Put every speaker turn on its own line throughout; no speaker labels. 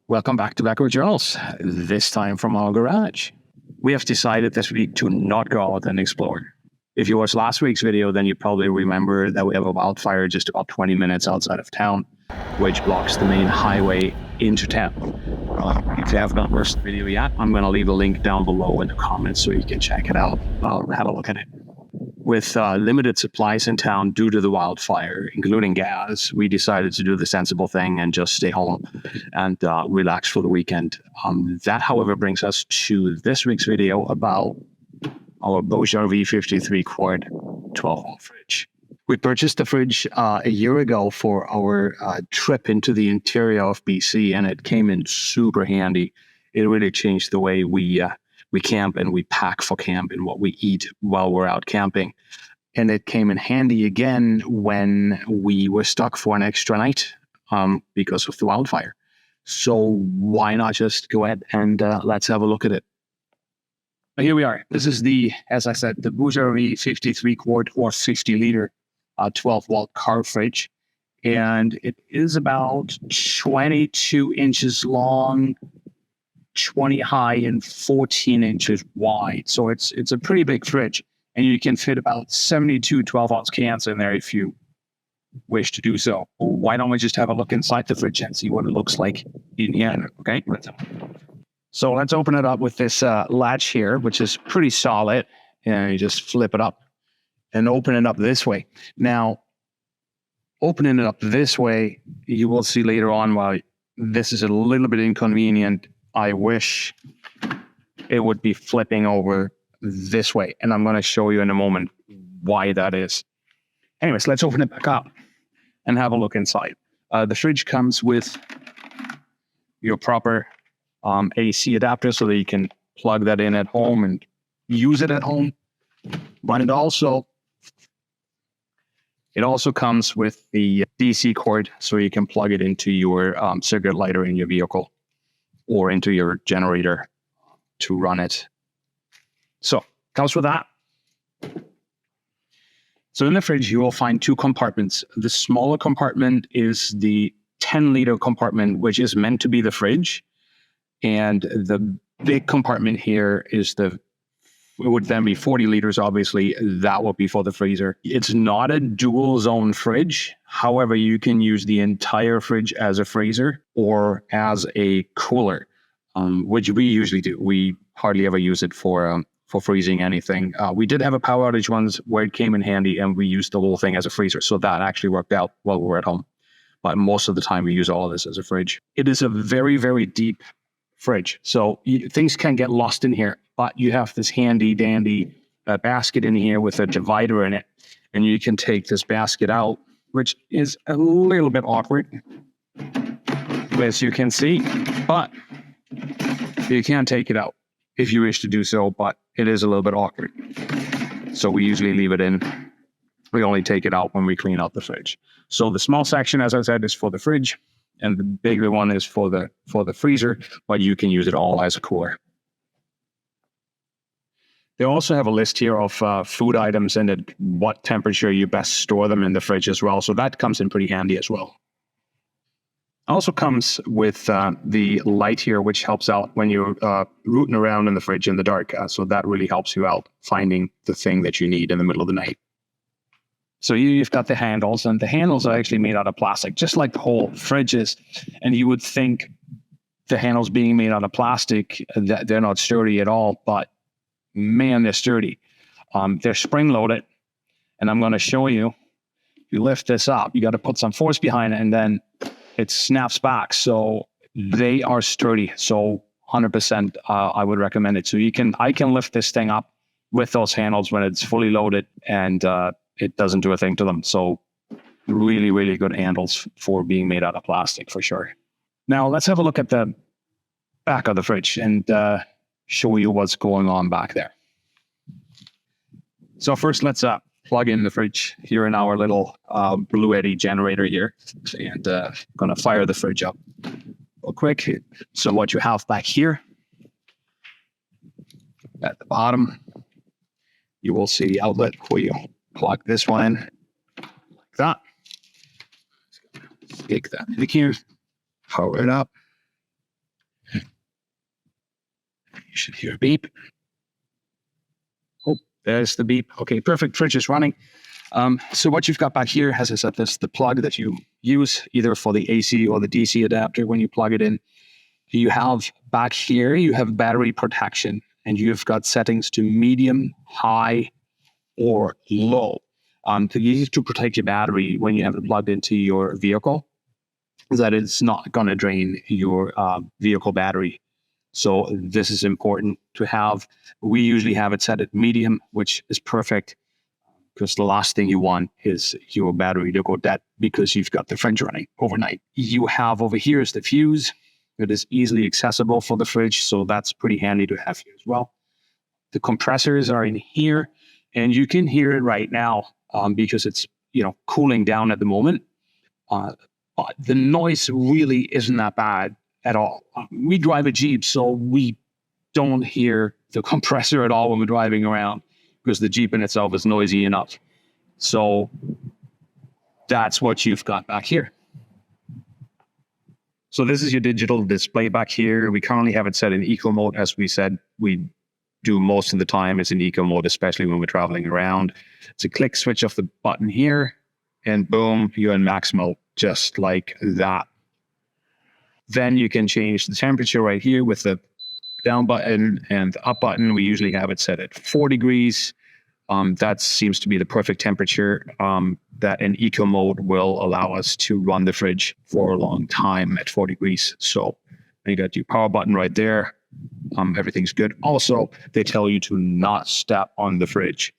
Welcome back to BackRoad Journals, this time from our garage. We have decided this week to not go out and explore. If you watched last week's video, then you probably remember that we have a wildfire just about 20 minutes outside of town, which blocks the main highway into town. If you have not watched the video yet, I'm going to leave a link down below in the comments so you can check it out. Have a look at it. With limited supplies in town due to the wildfire, including gas, we decided to do the sensible thing and just stay home and relax for the weekend. That, however, brings us to this week's video about our BougeRV 53 quart 12-volt fridge. We purchased the fridge a year ago for our trip into the interior of BC, and it came in super handy. It really changed the way we camp and we pack for camp and what we eat while we're out camping. And it came in handy again when we were stuck for an extra night because of the wildfire. So why not just go ahead and let's have a look at it. Here we are. This is as I said, the BougeRV 53 quart or 50 liter 12-volt car fridge. And it is about 22 inches long, 20 high and 14 inches wide. So it's a pretty big fridge, and you can fit about 72 12-ounce cans in there if you wish to do so. Why don't we just have a look inside the fridge and see what it looks like in here? Okay, so let's open it up with this latch here, which is pretty solid, and you just flip it up and open it up this way. Now, opening it up this way, you will see later on why this is a little bit inconvenient. I wish it would be flipping over this way, and I'm going to show you in a moment why that is. Anyways, let's open it back up and have a look inside. The fridge comes with your proper AC adapter so that you can plug that in at home and use it at home. But it also comes with the DC cord so you can plug it into your cigarette lighter in your vehicle or into your generator to run it. So, comes with that. So in the fridge, you will find two compartments. The smaller compartment is the 10-liter compartment, which is meant to be the fridge. And the big compartment here is it would then be 40 liters, obviously. That would be for the freezer. It's not a dual zone fridge. However, you can use the entire fridge as a freezer or as a cooler, which we usually do. We hardly ever use it for freezing anything. We did have a power outage once where it came in handy and we used the whole thing as a freezer. So that actually worked out while we were at home. But most of the time we use all of this as a fridge. It is a very, very deep fridge. So things can get lost in here, but you have this handy dandy basket in here with a divider in it. And you can take this basket out, which is a little bit awkward, as you can see, but you can take it out if you wish to do so, but it is a little bit awkward. So we usually leave it in. We only take it out when we clean out the fridge. So the small section, as I said, is for the fridge, and the bigger one is for the freezer, but you can use it all as a cooler. They also have a list here of food items and at what temperature you best store them in the fridge as well. So that comes in pretty handy as well. Also comes with the light here, which helps out when you're rooting around in the fridge in the dark. So that really helps you out finding the thing that you need in the middle of the night. So you've got the handles, and the handles are actually made out of plastic, just like the whole fridge is. And you would think the handles being made out of plastic, that they're not sturdy at all, but man, they're sturdy. They're spring-loaded, and I'm going to show you. If you lift this up, you got to put some force behind it, and then it snaps back. So they are sturdy. So 100%, I would recommend it. So I can lift this thing up with those handles when it's fully loaded, and it doesn't do a thing to them. So really, really good handles for being made out of plastic for sure. Now let's have a look at the back of the fridge and show you what's going on back there. So first, let's plug in the fridge here in our little Blue Eddy generator here, and going to fire the fridge up real quick. So what you have back here at the bottom, you will see the outlet where you plug this one in like that. Stick that in here, power it up, should hear a beep. Oh, there's the beep. Okay, perfect. Fridge is running. So what you've got back here, as I said, this the plug that you use either for the AC or the DC adapter when you plug it in. You have back here, you have battery protection, and you've got settings to medium, high, or low. To use to protect your battery when you have it plugged into your vehicle, that it's not going to drain your vehicle battery. So this is important to have. We usually have it set at medium, which is perfect, because the last thing you want is your battery to go dead because you've got the fridge running overnight. You have over here is the fuse. It is easily accessible for the fridge, so that's pretty handy to have here as well. The compressors are in here, and you can hear it right now because it's cooling down at the moment. The noise really isn't that bad at all. We drive a Jeep, so we don't hear the compressor at all when we're driving around because the Jeep in itself is noisy enough. So that's what you've got back here. So this is your digital display back here. We currently have it set in eco mode. As we said, we do most of the time it's in eco mode, especially when we're traveling around. It's a click switch of the button here, and boom, you're in max mode, just like that. Then you can change the temperature right here with the down button and the up button. We usually have it set at 4 degrees. That seems to be the perfect temperature that in eco mode will allow us to run the fridge for a long time at 4 degrees. So you got your power button right there. Everything's good. Also, they tell you to not step on the fridge.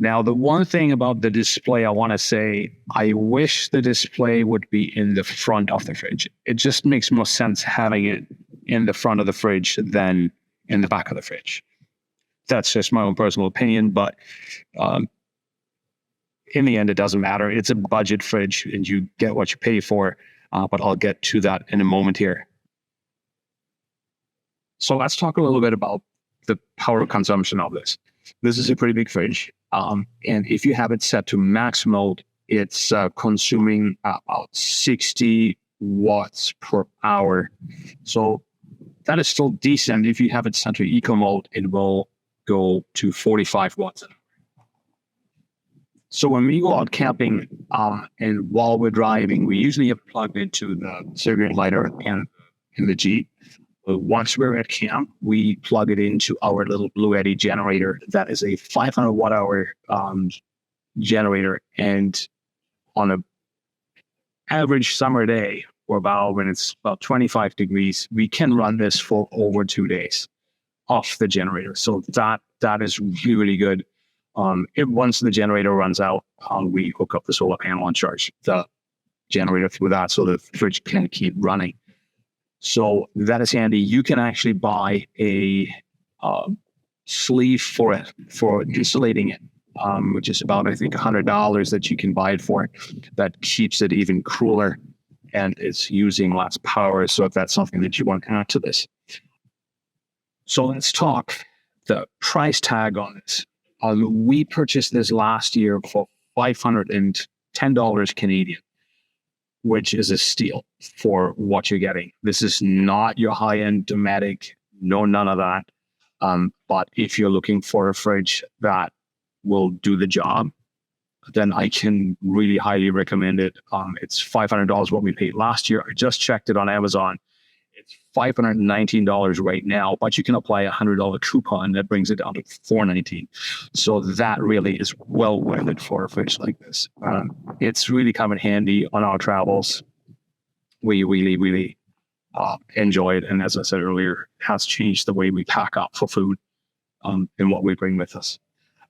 Now, the one thing about the display I want to say, I wish the display would be in the front of the fridge. It just makes more sense having it in the front of the fridge than in the back of the fridge. That's just my own personal opinion, but in the end, it doesn't matter. It's a budget fridge and you get what you pay for, but I'll get to that in a moment here. So let's talk a little bit about the power consumption of this. This is a pretty big fridge. And if you have it set to max mode, it's consuming about 60 watts per hour. So that is still decent. If you have it set to eco mode, it will go to 45 watts an hour. So when we go out camping and while we're driving, we usually have plugged into the cigarette lighter and in the Jeep. Once we're at camp, we plug it into our little Blue Eddy generator. That is a 500 watt hour generator. And on an average summer day, or when it's about 25 degrees, we can run this for over 2 days off the generator. So that is really good. Once the generator runs out, we hook up the solar panel and charge the generator through that so the fridge can keep running. So that is handy. You can actually buy a sleeve for it, for insulating it, which is about, I think, $100 that you can buy it for. That keeps it even cooler and it's using less power. So if that's something that you want to add to this. So let's talk the price tag on this. We purchased this last year for $510 Canadian, which is a steal for what you're getting. This is not your high-end Dometic, no, none of that. But if you're looking for a fridge that will do the job, then I can really highly recommend it. It's $500 what we paid last year. I just checked it on Amazon. It's $519 right now, but you can apply a $100 coupon that brings it down to $419. So that really is well worth it for a fridge like this. It's really come in handy on our travels. We really, really enjoy it. And as I said earlier, has changed the way we pack up for food and what we bring with us.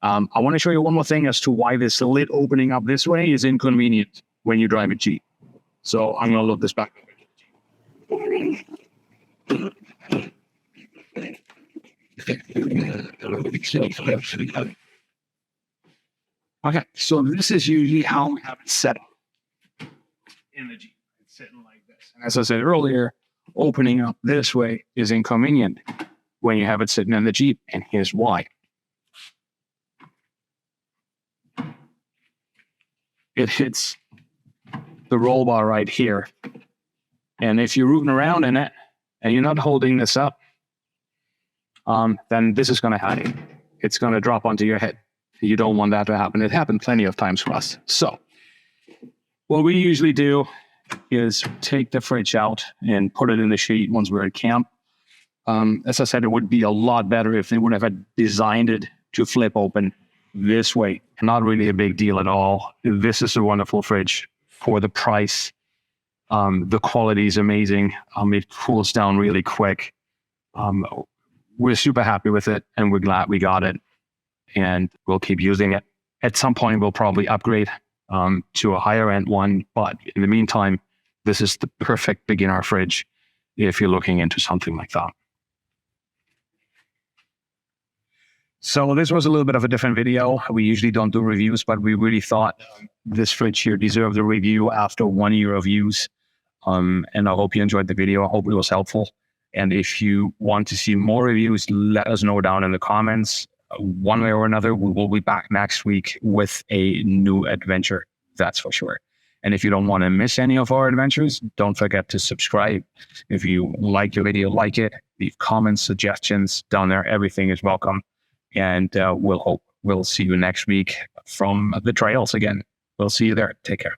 I want to show you one more thing as to why this lid opening up this way is inconvenient when you drive a Jeep. So I'm going to load this back. Okay, so this is usually how we have it set up in the Jeep. It's sitting like this. And as I said earlier, opening up this way is inconvenient when you have it sitting in the Jeep, and here's why. It hits the roll bar right here. And if you're rooting around in it and you're not holding this up, then this is going to happen. It's going to drop onto your head. You don't want that to happen. It happened plenty of times for us. So what we usually do is take the fridge out and put it in the shade once we're at camp. As I said, it would be a lot better if they would have designed it to flip open this way. Not really a big deal at all. This is a wonderful fridge for the price. The quality is amazing. It cools down really quick. We're super happy with it, and we're glad we got it, and we'll keep using it. At some point, we'll probably upgrade to a higher end one, but in the meantime, this is the perfect beginner fridge if you're looking into something like that. So this was a little bit of a different video. We usually don't do reviews, but we really thought this fridge here deserved a review after 1 year of use. And I hope you enjoyed the video. I hope it was helpful. And if you want to see more reviews, let us know down in the comments. One way or another, we will be back next week with a new adventure. That's for sure. And if you don't want to miss any of our adventures, don't forget to subscribe. If you like the video, like it, leave comments, suggestions down there. Everything is welcome. And we'll see you next week from the trails again. We'll see you there. Take care.